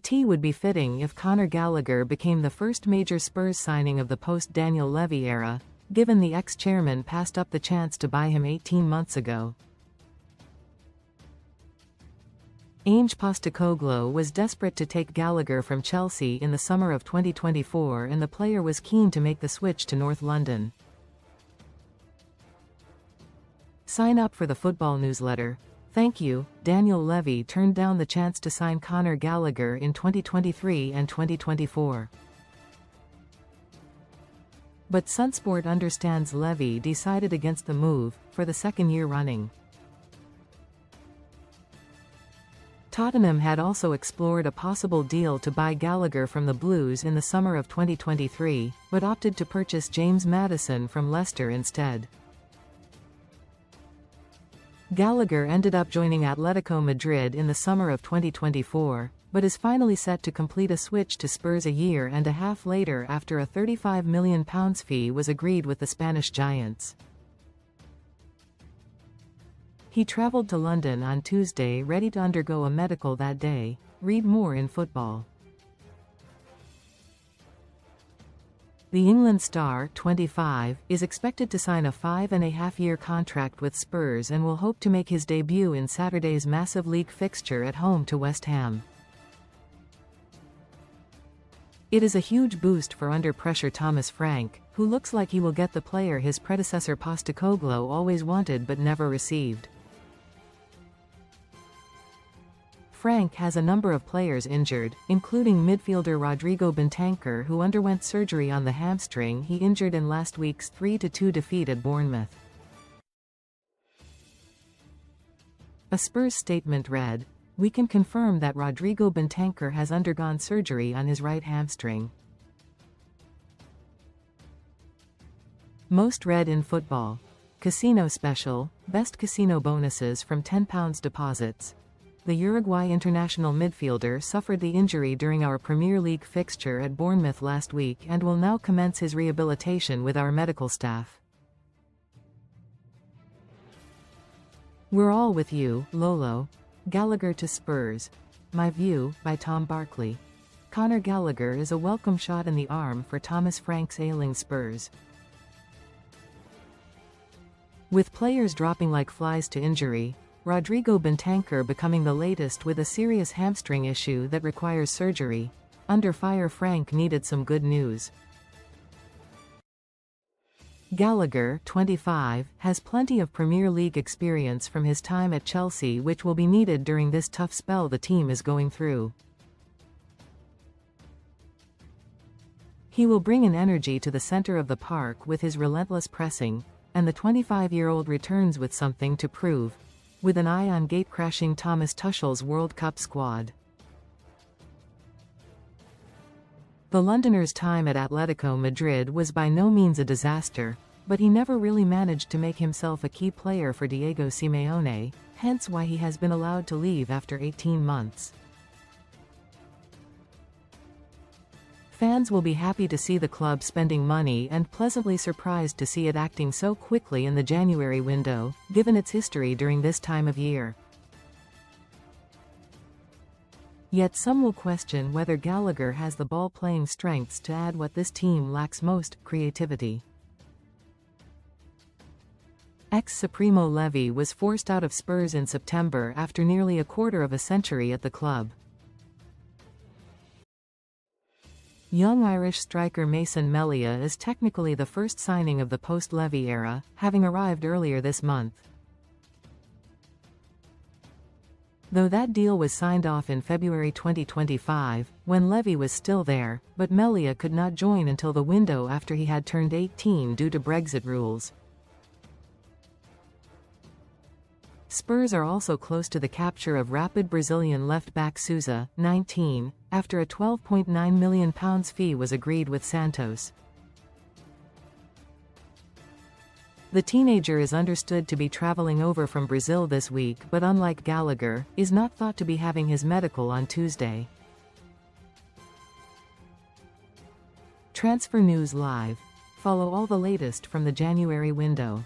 It would be fitting if Conor Gallagher became the first major Spurs signing of the post-Daniel Levy era, given the ex-chairman passed up the chance to buy him 18 months ago. Ange Postecoglou was desperate to take Gallagher from Chelsea in the summer of 2024, and the player was keen to make the switch to North London. Sign up for the football newsletter. Thank you. Daniel Levy turned down the chance to sign Conor Gallagher in 2023 and 2024. But SunSport understands Levy decided against the move, for the second year running. Tottenham had also explored a possible deal to buy Gallagher from the Blues in the summer of 2023, but opted to purchase James Maddison from Leicester instead. Gallagher ended up joining Atletico Madrid in the summer of 2024, but is finally set to complete a switch to Spurs a year and a half later after a £35 million fee was agreed with the Spanish giants. He travelled to London on Tuesday ready to undergo a medical that day. Read more in Football. The England star, 25, is expected to sign a 5.5-year contract with Spurs and will hope to make his debut in Saturday's massive league fixture at home to West Ham. It is a huge boost for under-pressure Thomas Frank, who looks like he will get the player his predecessor Postecoglou always wanted but never received. Frank has a number of players injured, including midfielder Rodrigo Bentancur, who underwent surgery on the hamstring he injured in last week's 3-2 defeat at Bournemouth. A Spurs statement read, "We can confirm that Rodrigo Bentancur has undergone surgery on his right hamstring." Most read in Football. Casino Special, Best Casino Bonuses from £10 deposits. The Uruguay international midfielder suffered the injury during our Premier League fixture at Bournemouth last week and will now commence his rehabilitation with our medical staff. We're all with you, Lolo. Gallagher to Spurs. My View, by Tom Barkley. Conor Gallagher is a welcome shot in the arm for Thomas Frank's ailing Spurs. With players dropping like flies to injury, Rodrigo Bentancur becoming the latest with a serious hamstring issue that requires surgery, under fire, Frank needed some good news. Gallagher, 25, has plenty of Premier League experience from his time at Chelsea, which will be needed during this tough spell the team is going through. He will bring an energy to the centre of the park with his relentless pressing, and the 25-year-old returns with something to prove, with an eye on gate-crashing Thomas Tuchel's World Cup squad. The Londoner's time at Atletico Madrid was by no means a disaster, but he never really managed to make himself a key player for Diego Simeone, hence why he has been allowed to leave after 18 months. Fans will be happy to see the club spending money and pleasantly surprised to see it acting so quickly in the January window, given its history during this time of year. Yet some will question whether Gallagher has the ball-playing strengths to add what this team lacks most: creativity. Ex-Supremo Levy was forced out of Spurs in September after nearly a quarter of a century at the club. Young Irish striker Mason Melia is technically the first signing of the post-Levy era, having arrived earlier this month. Though that deal was signed off in February 2025, when Levy was still there, but Melia could not join until the window after he had turned 18 due to Brexit rules. Spurs are also close to the capture of rapid Brazilian left-back Sousa, 19, after a £12.9 million fee was agreed with Santos. The teenager is understood to be travelling over from Brazil this week, but unlike Gallagher, is not thought to be having his medical on Tuesday. Transfer News Live. Follow all the latest from the January window.